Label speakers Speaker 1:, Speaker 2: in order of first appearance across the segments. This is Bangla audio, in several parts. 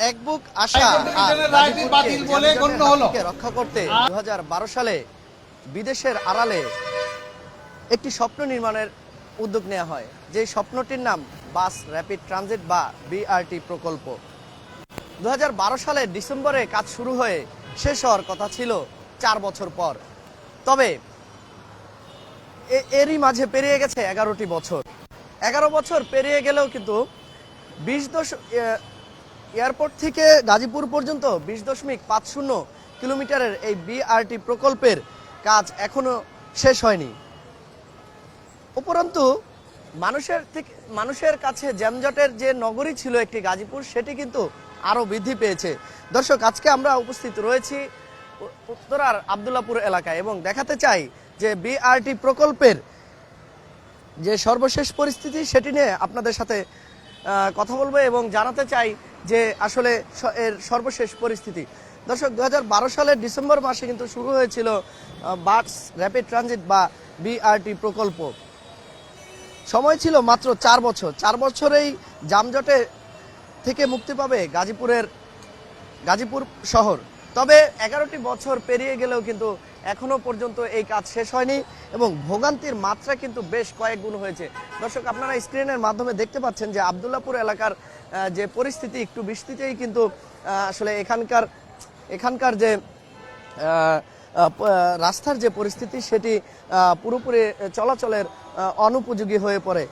Speaker 1: এক বুক আশা রক্ষা করতে 2012 সালে বিদেশের আড়ালে একটি স্বপ্ন নির্মাণের উদ্যোগ নেওয়া হয়, যে স্বপ্নটির নাম বাস র্যাপিড ট্রানজিট বা বিআরটি প্রকল্প। 2012 সালের ডিসেম্বরে কাজ শুরু হয়ে শেষ হওয়ার কথা ছিল 4 বছর পর। তবে এরই মাঝে পেরিয়ে গেছে 11টি বছর। 11 বছর পেরিয়ে গেলেও কিন্তু এয়ারপোর্ট থেকে গাজীপুর পর্যন্ত 20.50 কিলোমিটারের এই বিআরটি প্রকল্পের কাজ এখনো শেষ হয়নি। উপরন্তু মানুষের কাছে জ্যামজটের যে নগরী ছিল একটি গাজীপুর, সেটি কিন্তু আরো বৃদ্ধি পেয়েছে। দর্শক, আজকে আমরা উপস্থিত রয়েছি উত্তরার আব্দুল্লাহপুর এলাকায় এবং দেখাতে চাই যে বিআরটি প্রকল্পের যে সর্বশেষ পরিস্থিতি সেটি নিয়ে আপনাদের সাথে কথা বলবো এবং জানাতে চাই যে আসলে এর সর্বশেষ পরিস্থিতি। দর্শক, 2012 সালের ডিসেম্বর মাসে কিন্তু শুরু হয়েছিল বাস র্যাপিড ট্রানজিট বা বিআরটি প্রকল্প। সময় ছিল মাত্র 4 বছর। 4 বছরেই যানজটে থেকে মুক্তি পাবে গাজীপুর শহর। তবে 11টি বছর পেরিয়ে গেলেও কিন্তু এখনো পর্যন্ত এই কাজ শেষ হয়নি এবং ভোগান্তির মাত্রা কিন্তু বেশ কয়েক গুণ হয়েছে। দর্শক, আপনারা স্ক্রিনের মাধ্যমে দেখতে পাচ্ছেন যে আব্দুল্লাহপুর এলাকার যে পরিস্থিতি, একটু বৃষ্টিতেই কিন্তু আসলে এখানকার যে রাস্তার যে পরিস্থিতি সেটি পুরোপুরি চলাচলের অনুপযোগী হয়ে পড়ে।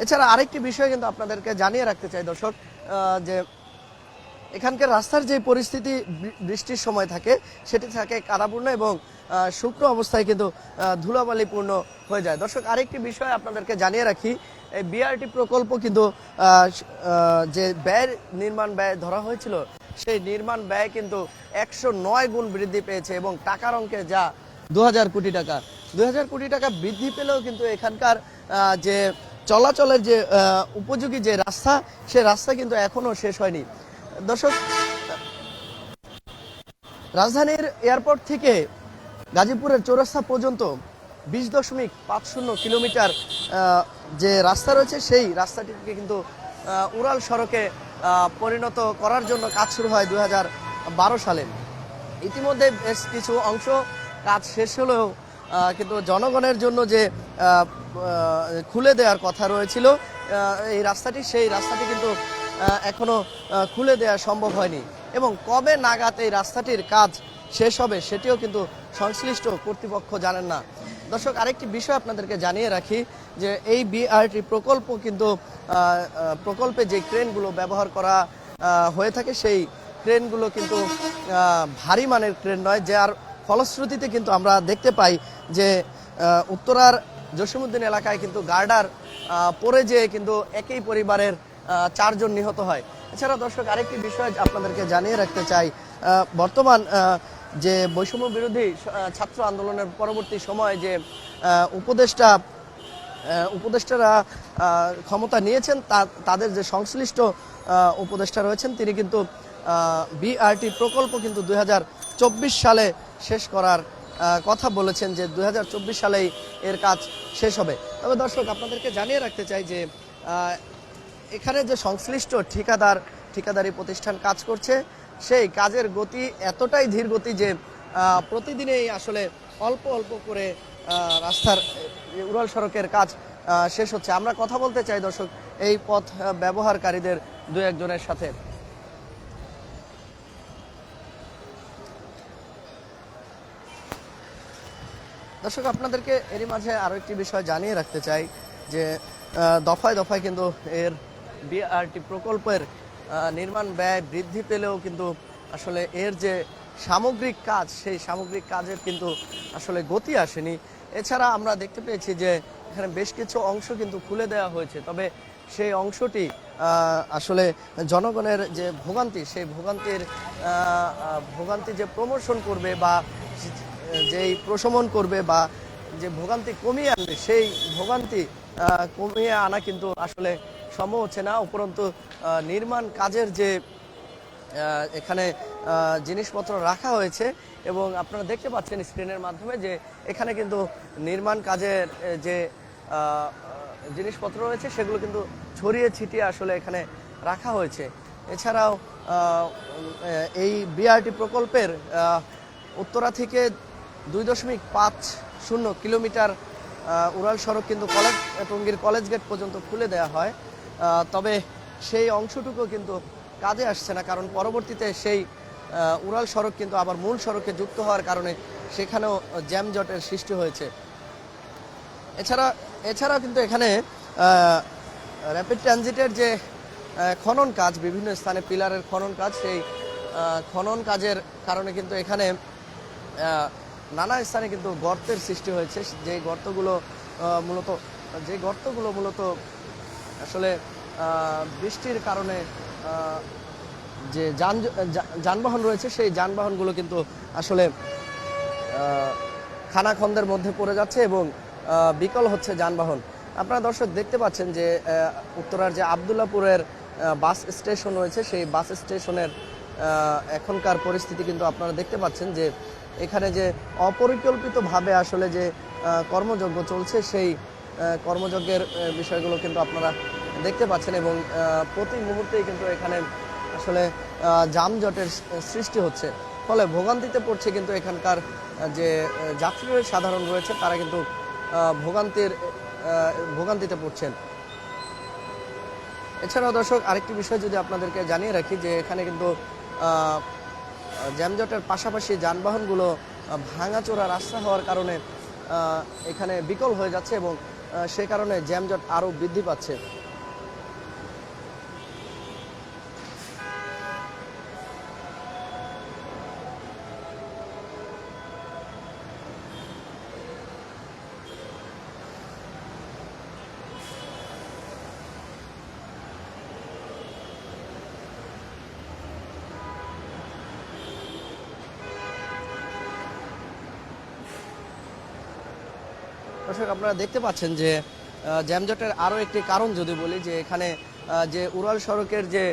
Speaker 1: এছাড়া আরেকটি বিষয় কিন্তু আপনাদেরকে জানিয়ে রাখতে চাই দর্শক, যে এখানকার রাস্তার যে পরিস্থিতি বৃষ্টির সময় থাকে সেটি থাকে কাদাপূর্ণ এবং শুকনো অবস্থায় কিন্তু ধুলাবালিপূর্ণ হয়ে যায়। দর্শক, আরেকটি বিষয় আপনাদেরকে জানিয়ে রাখি, এই বিআরটি প্রকল্প কিন্তু যে নির্মাণ ব্যয় ধরা হয়েছিল সেই নির্মাণ ব্যয় কিন্তু 109 গুণ বৃদ্ধি পেয়েছে এবং টাকার অঙ্কে যা 2000 কোটি টাকা। 2000 কোটি টাকা বৃদ্ধি পেলেও কিন্তু এখানকার যে চলাচলের যে উপযোগী যে রাস্তা, সে রাস্তা কিন্তু এখনো শেষ হয়নি। দর্শক, রাজধানীর এয়ারপোর্ট থেকে গাজীপুরের চৌরাস্তা পর্যন্ত 20.50 কিলোমিটার যে রাস্তা রয়েছে সেই রাস্তাটিকে কিন্তু উড়াল সড়কে পরিণত করার জন্য কাজ শুরু হয় 2012 সালে। ইতিমধ্যে বেশ কিছু অংশ কাজ শেষ হলেও কিন্তু জনগণের জন্য যে খুলে দেওয়ার কথা রয়েছিল এই রাস্তাটি, সেই রাস্তাটি কিন্তু এখনো খুলে দেওয়া সম্ভব হয়নি এবং কবে নাগাদ এই রাস্তাটির কাজ শেষ হবে সেটিও কিন্তু সংশ্লিষ্ট কর্তৃপক্ষ জানেন না। দর্শক, আরেকটি বিষয় আপনাদেরকে জানিয়ে রাখি যে এই বিআরটি প্রকল্প কিন্তু প্রকল্পে যে ক্রেনগুলো ব্যবহার করা হয়ে থাকে সেই ক্রেনগুলো কিন্তু ভারী মানের ক্রেন নয়, যার ফলশ্রুতিতে কিন্তু আমরা দেখতে পাই যে উত্তরার জসিমউদ্দিন এলাকায় কিন্তু গার্ডার পড়ে যেয়ে কিন্তু একই পরিবারের 4 জন নিহত হয়। এছাড়া দর্শক, আরেকটি বিষয় আপনাদেরকে জানিয়ে রাখতে চাই, বর্তমান যে বৈষম্য বিরোধী ছাত্র আন্দোলনের পরবর্তী সময়ে যে উপদেষ্টারা ক্ষমতা নিয়েছেন, তাদের যে সংশ্লিষ্ট উপদেষ্টা রয়েছেন তিনি কিন্তু বিআরটি প্রকল্প কিন্তু 2024 সালে শেষ করার কথা বলেছেন, যে 2024 সালেই এর কাজ শেষ হবে। তবে দর্শক, আপনাদেরকে জানিয়ে রাখতে চাই যে এখানে যে সংশ্লিষ্ট ঠিকাদারি প্রতিষ্ঠান কাজ করছে সেই কাজের গতি এতটাই ধীর গতি যে প্রতিদিনেই আসলে অল্প অল্প করে রাস্তার উড়াল সড়কের কাজ শেষ হচ্ছে। আমরা কথা বলতে চাই দর্শক এই পথ ব্যবহারকারীদের 2-1 জনের সাথে। দর্শক, আপনাদেরকে এরই মাঝে আরো একটি বিষয় জানিয়ে রাখতে চাই যে দফায় দফায় কিন্তু এর বিআরটি প্রকল্পের নির্মাণ ব্যয় বৃদ্ধি পেলেও কিন্তু আসলে এর যে সামগ্রিক কাজ সেই সামগ্রিক কাজের কিন্তু আসলে গতি আসেনি। এছাড়া আমরা দেখতে পেয়েছি যে এখানে বেশ কিছু অংশ কিন্তু খুলে দেওয়া হয়েছে, তবে সেই অংশটি আসলে জনগণের যে ভোগান্তি সেই ভোগান্তি যে প্রমোশন করবে বা যেই প্রশমন করবে বা যে ভোগান্তি কমিয়ে আনবে সেই ভোগান্তি কমিয়ে আনা কিন্তু আসলে সম্ভব হচ্ছে না। উপরন্তু নির্মাণ কাজের যে এখানে জিনিসপত্র রাখা হয়েছে এবং আপনারা দেখতে পাচ্ছেন স্ক্রিনের মাধ্যমে যে এখানে কিন্তু নির্মাণ কাজের যে জিনিসপত্র রয়েছে সেগুলো কিন্তু ছড়িয়ে ছিটিয়ে আসলে এখানে রাখা হয়েছে। এছাড়াও এই বিআরটি প্রকল্পের উত্তরা থেকে 2.50 কিলোমিটার উড়াল সড়ক কিন্তু টঙ্গীর কলেজ গেট পর্যন্ত খুলে দেওয়া হয়, তবে সেই অংশটুকু কিন্তু কাজে আসছে না, কারণ পরবর্তীতে সেই উড়াল সড়ক কিন্তু আবার মূল সড়কে যুক্ত হওয়ার কারণে সেখানেও জ্যামজটের সৃষ্টি হয়েছে। এছাড়াও কিন্তু এখানে র্যাপিড ট্রানজিটের যে খনন কাজ, বিভিন্ন স্থানে পিলারের খনন কাজ, সেই খনন কাজের কারণে কিন্তু এখানে নানা স্থানে কিন্তু গর্তের সৃষ্টি হয়েছে, যে গর্তগুলো মূলত আসলে বৃষ্টির কারণে যে যানবাহন রয়েছে সেই যানবাহনগুলো কিন্তু আসলে খানাখন্দের মধ্যে পড়ে যাচ্ছে এবং বিকল হচ্ছে যানবাহন। আপনারা দর্শক দেখতে পাচ্ছেন যে উত্তরার যে আবদুল্লাপুরের বাস স্টেশন রয়েছে, সেই বাস স্টেশনের এখনকার পরিস্থিতি কিন্তু আপনারা দেখতে পাচ্ছেন যে এখানে যে অপরিকল্পিতভাবে আসলে যে কর্মযজ্ঞ চলছে, সেই কর্মযজ্ঞের বিষয়গুলো কিন্তু আপনারা দেখতে পাচ্ছেন এবং প্রতি মুহূর্তেই কিন্তু এখানে আসলে যানজটের সৃষ্টি হচ্ছে, ফলে ভোগান্তিতে পড়ছে কিন্তু এখানকার যে যাত্রীরা সাধারণ রয়েছে তারা কিন্তু ভোগান্তিতে পড়ছেন। এছাড়াও দর্শক আরেকটি বিষয় যদি আপনাদেরকে জানিয়ে রাখি যে এখানে কিন্তু জ্যামজটের পাশাপাশি যানবাহনগুলো ভাঙাচোরা রাস্তা হওয়ার কারণে এখানে বিকল হয়ে যাচ্ছে এবং সে কারণে জ্যামজট আরও বৃদ্ধি পাচ্ছে। দর্শক আপনারা দেখতে পাচ্ছেন যে জ্যামজটের আরও একটি কারণ যদি বলি যে এখানে যে উড়াল সড়কের যে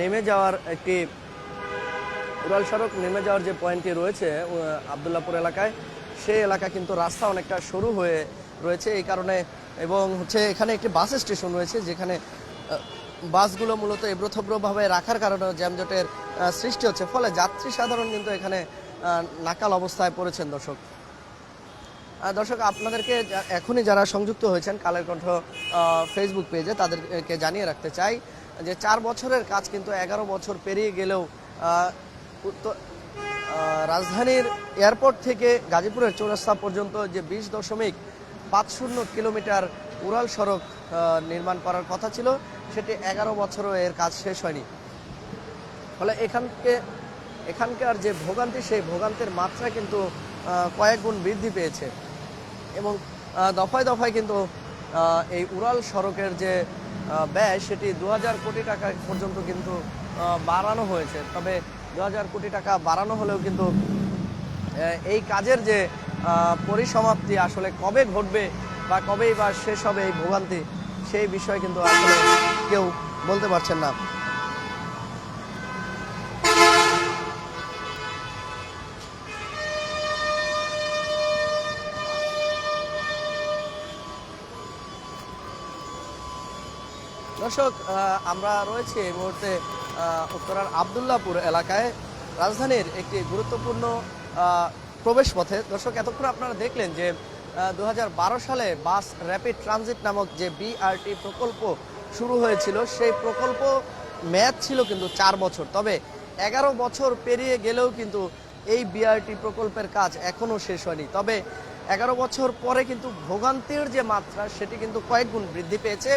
Speaker 1: নেমে যাওয়ার যে পয়েন্টটি রয়েছে আবদুল্লাপুর এলাকায়, সেই এলাকা কিন্তু রাস্তা অনেকটা সরু হয়ে রয়েছে এই কারণে, এবং এখানে একটি বাস স্টেশন রয়েছে যেখানে বাসগুলো মূলত এবড়োথেবড়োভাবে রাখার কারণে জ্যামজটের সৃষ্টি হচ্ছে, ফলে যাত্রী সাধারণ কিন্তু এখানে নাকাল অবস্থায় পড়েছেন। দর্শক আপনাদেরকে এখনই যারা সংযুক্ত হয়েছেন কালের কণ্ঠ ফেসবুক পেজে তাদেরকে জানিয়ে রাখতে চাই যে 4 বছরের কাজ কিন্তু 11 বছর পেরিয়ে গেলেও রাজধানীর এয়ারপোর্ট থেকে গাজীপুরের চৌরাস্তা পর্যন্ত যে 20.50 কিলোমিটার উড়াল সড়ক নির্মাণ করার কথা ছিল, সেটি 11 বছরও এর কাজ শেষ হয়নি, ফলে এখানকার যে ভোগান্তি, সেই ভোগান্তির মাত্রা কিন্তু কয়েক গুণ বৃদ্ধি পেয়েছে এবং দফায় দফায় কিন্তু এই উড়াল সড়কের যে ব্যয় সেটি 2000 কোটি টাকা পর্যন্ত কিন্তু বাড়ানো হয়েছে। তবে 2000 কোটি টাকা বাড়ানো হলেও কিন্তু এই কাজের যে পরিসমাপ্তি আসলে কবে ঘটবে বা কবেই বা শেষ হবে এই ভোগান্তি, সেই বিষয়ে কিন্তু আসলে কেউ বলতে পারছেন না। দর্শক আমরা রয়েছি এই মুহূর্তে উত্তরার আবদুল্লাপুর এলাকায়, রাজধানীর একটি গুরুত্বপূর্ণ প্রবেশ পথে। দর্শক এতক্ষণ আপনারা দেখলেন যে 2012 সালে বাস র্যাপিড ট্রানজিট নামক যে বিআরটি প্রকল্প শুরু হয়েছিল, সেই প্রকল্প মেয়াদ ছিল কিন্তু 4 বছর, তবে 11 বছর পেরিয়ে গেলেও কিন্তু এই বিআরটি প্রকল্পের কাজ এখনও শেষ হয়নি। তবে 11 বছর পরে কিন্তু ভোগান্তির যে মাত্রা সেটি কিন্তু কয়েক গুণ বৃদ্ধি পেয়েছে,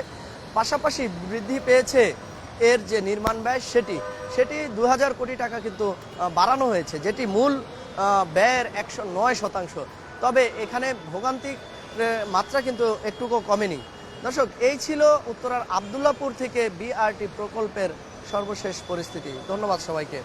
Speaker 1: পাশাপাশি বৃদ্ধি পেয়েছে এর যে নির্মাণ ব্যয় সেটি 2000 কোটি টাকা কিন্তু বাড়ানো হয়েছে, যেটি মূল ব্যয়ের 109%। তবে এখানে ভোগান্তির মাত্রা কিন্তু একটুকু কমেনি। দর্শক এই ছিল উত্তরার আবদুল্লাপুর থেকে বিআরটি প্রকল্পের সর্বশেষ পরিস্থিতি। ধন্যবাদ সবাইকে।